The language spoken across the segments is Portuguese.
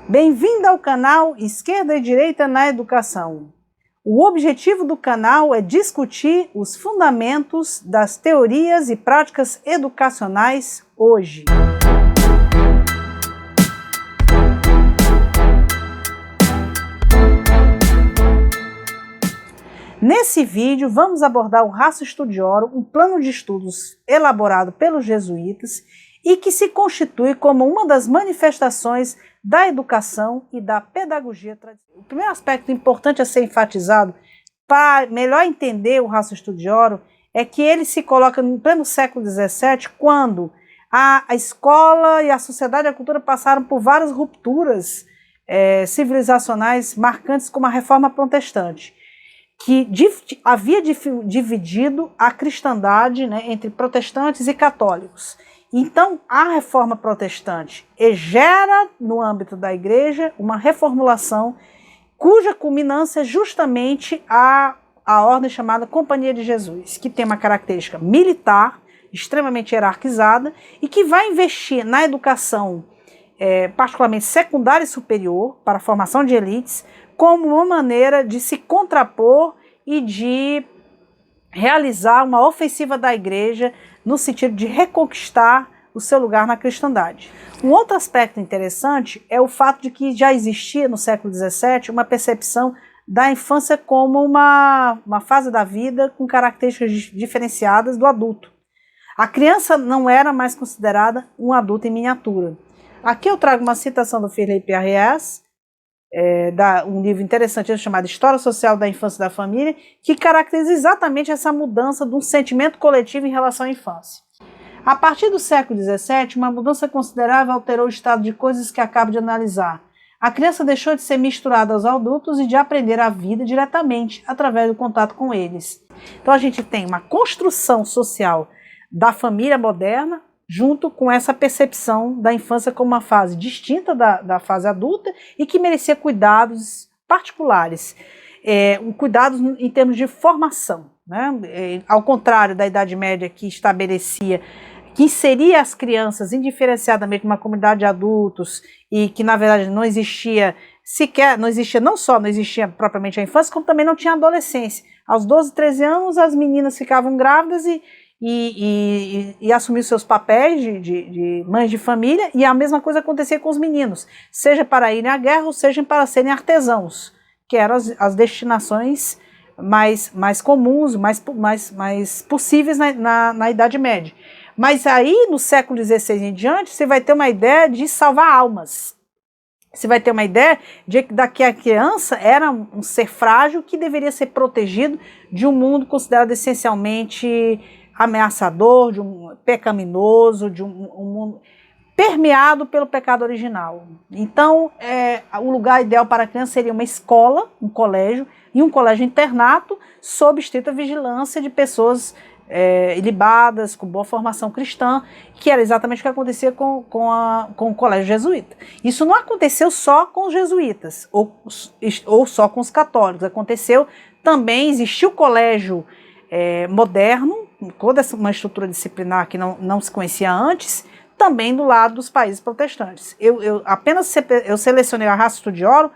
Bem-vindo ao canal Esquerda e Direita na Educação. O objetivo do canal é discutir os fundamentos das teorias e práticas educacionais hoje. Nesse vídeo, vamos abordar o Ratio Studiorum, um plano de estudos elaborado pelos jesuítas e que se constitui como uma das manifestações da educação e da pedagogia tradicional. O primeiro aspecto importante a ser enfatizado para melhor entender o Ratio Studiorum é que ele se coloca no pleno século XVII, quando a escola e a sociedade e a cultura passaram por várias rupturas civilizacionais marcantes, como a Reforma Protestante, que havia dividido a cristandade, entre protestantes e católicos. Então, a Reforma Protestante gera, no âmbito da Igreja, uma reformulação cuja culminância é justamente a ordem chamada Companhia de Jesus, que tem uma característica militar, extremamente hierarquizada, e que vai investir na educação, particularmente secundária e superior, para a formação de elites, como uma maneira de se contrapor e de realizar uma ofensiva da Igreja no sentido de reconquistar o seu lugar na cristandade. Um outro aspecto interessante é o fato de que já existia no século XVII uma percepção da infância como uma fase da vida com características diferenciadas do adulto. A criança não era mais considerada um adulto em miniatura. Aqui eu trago uma citação do Philippe Ariès, um livro interessante chamado História Social da Infância e da Família, que caracteriza exatamente essa mudança de um sentimento coletivo em relação à infância. A partir do século XVII, uma mudança considerável alterou o estado de coisas que acabo de analisar. A criança deixou de ser misturada aos adultos e de aprender a vida diretamente, através do contato com eles. Então a gente tem uma construção social da família moderna, junto com essa percepção da infância como uma fase distinta da fase adulta e que merecia cuidados particulares, cuidados em termos de formação, ao contrário da Idade Média, que estabelecia, que inseria as crianças indiferenciadamente numa comunidade de adultos e que na verdade não existia propriamente a infância, como também não tinha adolescência. Aos 12, 13 anos as meninas ficavam grávidas e assumir seus papéis de mães de família, e a mesma coisa acontecia com os meninos, seja para irem à guerra ou seja para serem artesãos, que eram as destinações mais comuns, mais possíveis na Idade Média. Mas aí, no século XVI em diante, você vai ter uma ideia de salvar almas. Você vai ter uma ideia de que a criança era um ser frágil que deveria ser protegido de um mundo considerado essencialmente ameaçador, de um pecaminoso, de um mundo permeado pelo pecado original. Então, o lugar ideal para a criança seria uma escola, um colégio, e um colégio internato sob estrita vigilância de pessoas ilibadas, com boa formação cristã, que era exatamente o que acontecia com o colégio jesuíta. Isso não aconteceu só com os jesuítas, ou só com os católicos. Aconteceu também, existiu o colégio moderno, toda uma estrutura disciplinar que não se conhecia antes, também do lado dos países protestantes. Eu selecionei a Ratio Studiorum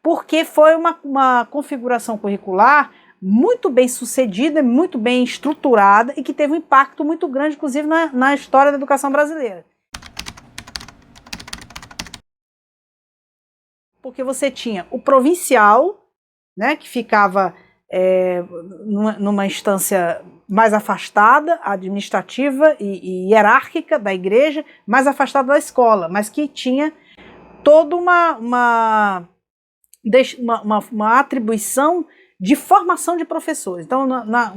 porque foi uma configuração curricular muito bem sucedida, muito bem estruturada e que teve um impacto muito grande, inclusive, na história da educação brasileira. Porque você tinha o provincial, que ficava numa instância mais afastada, administrativa e hierárquica da igreja, mais afastada da escola, mas que tinha toda uma atribuição de formação de professores. Então,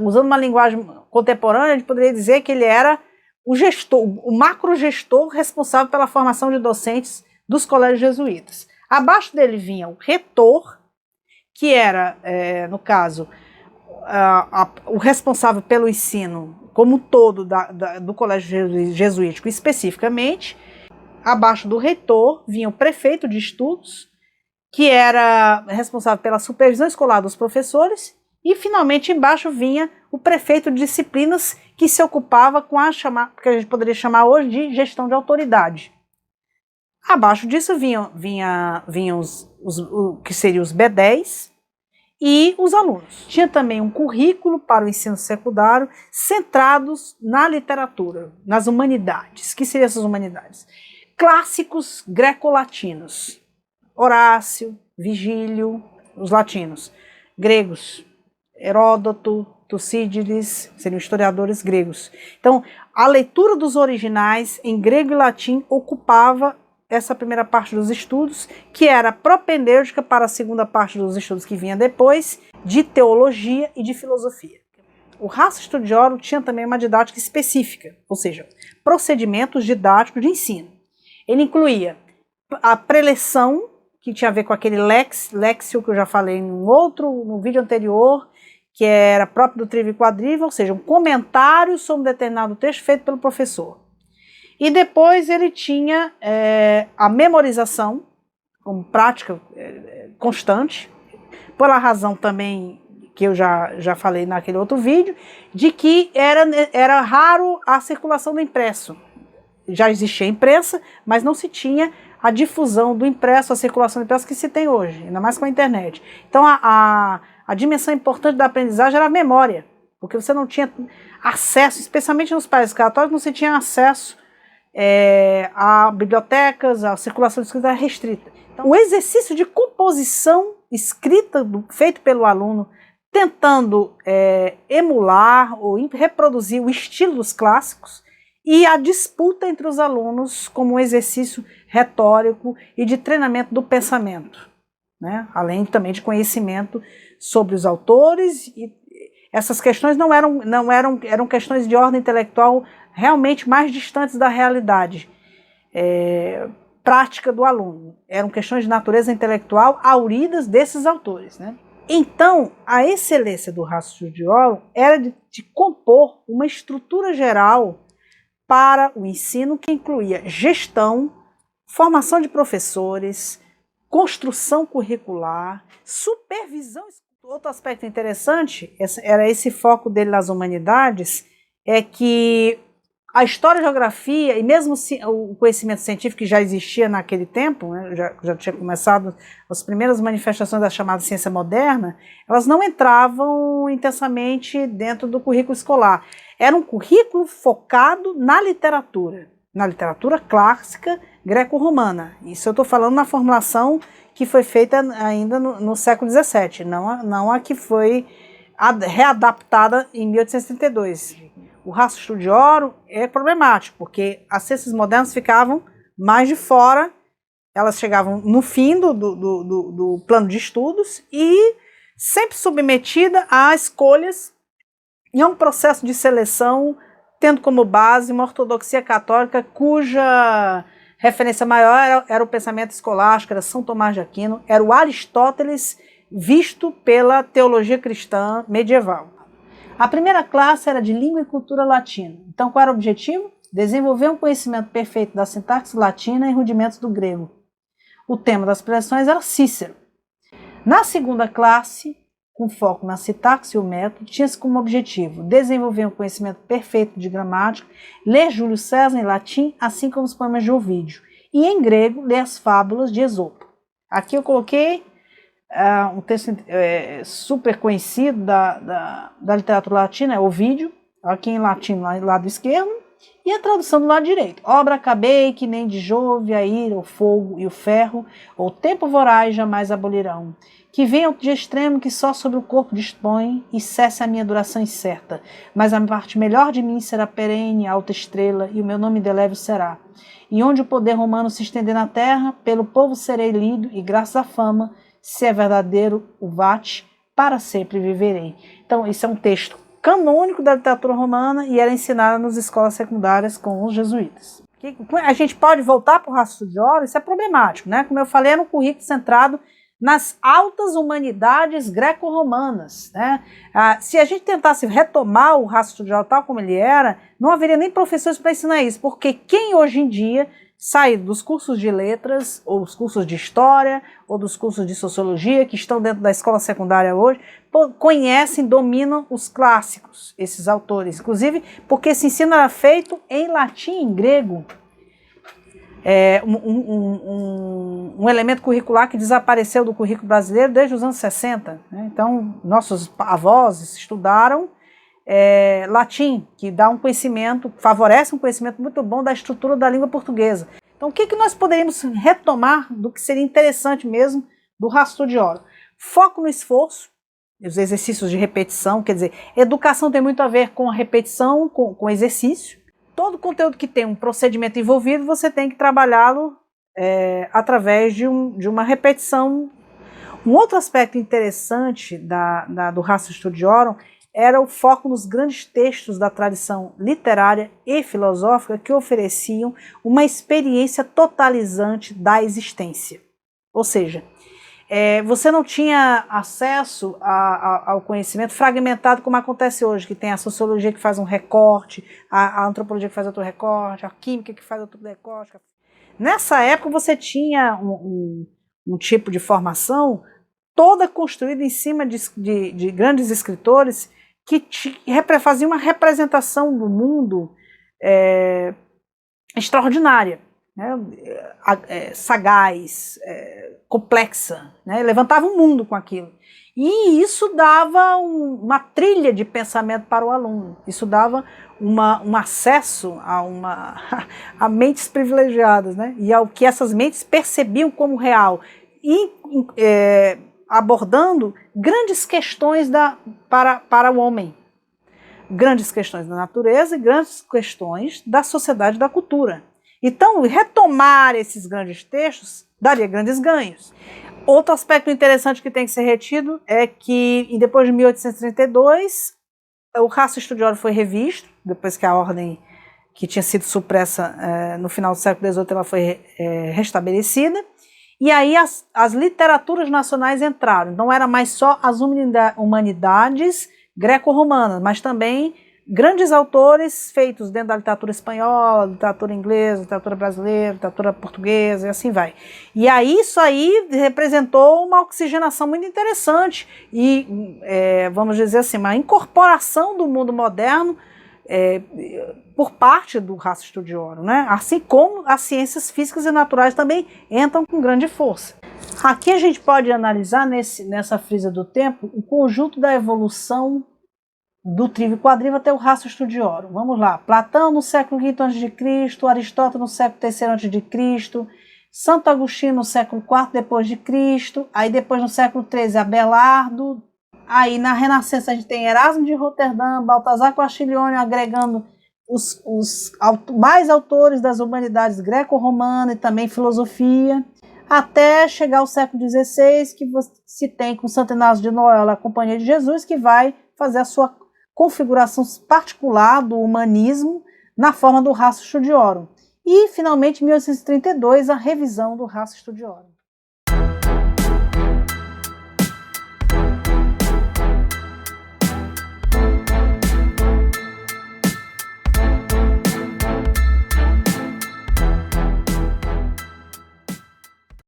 usando uma linguagem contemporânea, a gente poderia dizer que ele era o gestor, o macrogestor responsável pela formação de docentes dos colégios jesuítas. Abaixo dele vinha o retor, que era, no caso, o responsável pelo ensino como um todo do colégio jesuítico especificamente. Abaixo do reitor vinha o prefeito de estudos, que era responsável pela supervisão escolar dos professores, e finalmente embaixo vinha o prefeito de disciplinas, que se ocupava com que a gente poderia chamar hoje de gestão de autoridade. Abaixo disso vinham o que seriam os B10 e os alunos. Tinha também um currículo para o ensino secundário centrados na literatura, nas humanidades. O que seriam essas humanidades? Clássicos greco-latinos. Horácio, Vigílio, os latinos. Gregos, Heródoto, Tucídides, seriam historiadores gregos. Então, a leitura dos originais em grego e latim ocupava essa primeira parte dos estudos, que era propedêutica para a segunda parte dos estudos que vinha depois, de teologia e de filosofia. O Ratio Studiorum tinha também uma didática específica, ou seja, procedimentos didáticos de ensino. Ele incluía a preleção, que tinha a ver com aquele léxico que eu já falei no vídeo anterior, que era próprio do Trívio e Quadrívio, ou seja, um comentário sobre um determinado texto feito pelo professor. E depois ele tinha a memorização, como prática constante, por a razão também que eu já falei naquele outro vídeo, de que era raro a circulação do impresso. Já existia a imprensa, mas não se tinha a difusão do impresso, a circulação do impresso que se tem hoje, ainda mais com a internet. Então a dimensão importante da aprendizagem era a memória, porque você não tinha acesso, especialmente nos países católicos, não se tinha acesso a bibliotecas, a circulação de escrita era restrita. Então, o exercício de composição escrita feito pelo aluno, tentando emular ou reproduzir o estilo dos clássicos, e a disputa entre os alunos como um exercício retórico e de treinamento do pensamento, né? Além também de conhecimento sobre os autores, e essas questões eram questões de ordem intelectual realmente mais distantes da realidade prática do aluno. Eram questões de natureza intelectual auridas desses autores, né? Então, a excelência do Ratio Studiorum era de compor uma estrutura geral para o ensino que incluía gestão, formação de professores, construção curricular, supervisão. Outro aspecto interessante, era esse foco dele nas humanidades, é que a história e a geografia, e mesmo o conhecimento científico que já existia naquele tempo, né, já tinha começado as primeiras manifestações da chamada ciência moderna, elas não entravam intensamente dentro do currículo escolar. Era um currículo focado na literatura clássica greco-romana. Isso eu estou falando na formulação que foi feita ainda no século XVII, não a que foi readaptada em 1832. O Ratio Studiorum é problemático, porque as ciências modernas ficavam mais de fora, elas chegavam no fim do plano de estudos e sempre submetida a escolhas e a um processo de seleção, tendo como base uma ortodoxia católica cuja referência maior era o pensamento escolástico, era São Tomás de Aquino, era o Aristóteles visto pela teologia cristã medieval. A primeira classe era de língua e cultura latina. Então, qual era o objetivo? Desenvolver um conhecimento perfeito da sintaxe latina e rudimentos do grego. O tema das preleções era Cícero. Na segunda classe, com foco na sintaxe e o método, tinha-se como objetivo desenvolver um conhecimento perfeito de gramática, ler Júlio César em latim, assim como os poemas de Ovídio, e em grego, ler as fábulas de Esopo. Aqui eu coloquei um texto super conhecido da literatura latina, é Ovídio, aqui em latim, do lado esquerdo, e a tradução do lado direito. Obra acabei, que nem de Jove, a ira, o fogo e o ferro, ou tempo voraz jamais abolirão. Que venha o dia extremo que só sobre o corpo dispõe e cesse a minha duração incerta. Mas a parte melhor de mim será perene, alta estrela, e o meu nome indelével será. E onde o poder romano se estender na terra, pelo povo serei lido, e graças à fama, se é verdadeiro o vate, para sempre viverei. Então, isso é um texto canônico da literatura romana e era ensinado nas escolas secundárias com os jesuítas. A gente pode voltar para o Ratio Studiorum, isso é problemático, né? Como eu falei, era um currículo centrado nas altas humanidades greco-romanas, né? Se a gente tentasse retomar o Ratio Studiorum tal como ele era, não haveria nem professores para ensinar isso, porque quem hoje em dia sai dos cursos de letras, ou os cursos de história, ou dos cursos de sociologia, que estão dentro da escola secundária hoje, conhecem, dominam os clássicos, esses autores, inclusive porque esse ensino era feito em latim e em grego. um elemento curricular que desapareceu do currículo brasileiro desde os anos 60. Né? Então, nossos avós estudaram latim, que dá um conhecimento, favorece um conhecimento muito bom da estrutura da língua portuguesa. Então, o que nós poderíamos retomar do que seria interessante mesmo do Rastro de Ouro? Foco no esforço, os exercícios de repetição, quer dizer, educação tem muito a ver com a repetição, com exercício. Todo conteúdo que tem um procedimento envolvido, você tem que trabalhá-lo através de uma repetição. Um outro aspecto interessante do Rastro Studiorum era o foco nos grandes textos da tradição literária e filosófica que ofereciam uma experiência totalizante da existência. Ou seja, você não tinha acesso ao conhecimento fragmentado como acontece hoje, que tem a sociologia que faz um recorte, a antropologia que faz outro recorte, a química que faz outro recorte. Nessa época você tinha um tipo de formação toda construída em cima de grandes escritores que faziam uma representação do mundo extraordinária, né? Sagaz, complexa, né? Levantava um mundo com aquilo. E isso dava uma trilha de pensamento para o aluno, isso dava um acesso a mentes privilegiadas, né? E ao que essas mentes percebiam como real, e abordando grandes questões para o homem, grandes questões da natureza e grandes questões da sociedade e da cultura. Então, retomar esses grandes textos daria grandes ganhos. Outro aspecto interessante que tem que ser retido é que, depois de 1832, o Rastro Studiorum foi revisto, depois que a ordem que tinha sido supressa no final do século XVIII ela foi restabelecida, e aí as literaturas nacionais entraram. Não era mais só as humanidades greco-romanas, mas também grandes autores feitos dentro da literatura espanhola, literatura inglesa, literatura brasileira, literatura portuguesa e assim vai. E aí isso aí representou uma oxigenação muito interessante e, vamos dizer assim, uma incorporação do mundo moderno por parte do Rastro Studiorum, né? Assim como as ciências físicas e naturais também entram com grande força. Aqui a gente pode analisar nessa frisa do tempo o conjunto da evolução do trívium e quadrívio até o Rastro Studiorum. Vamos lá. Platão no século V a.C., Aristóteles no século III a.C., Santo Agostinho no século IV depois de Cristo, aí depois no século XIII Abelardo, aí na Renascença a gente tem Erasmo de Roterdã, Baltasar Castiglione agregando os mais autores das humanidades greco-romana e também filosofia, até chegar ao século XVI, que se tem com Santo Inácio de Loyola, a Companhia de Jesus, que vai fazer a sua configuração particular do humanismo na forma do Rastro Studiorum. E, finalmente, em 1832, a revisão do Rastro Studiorum.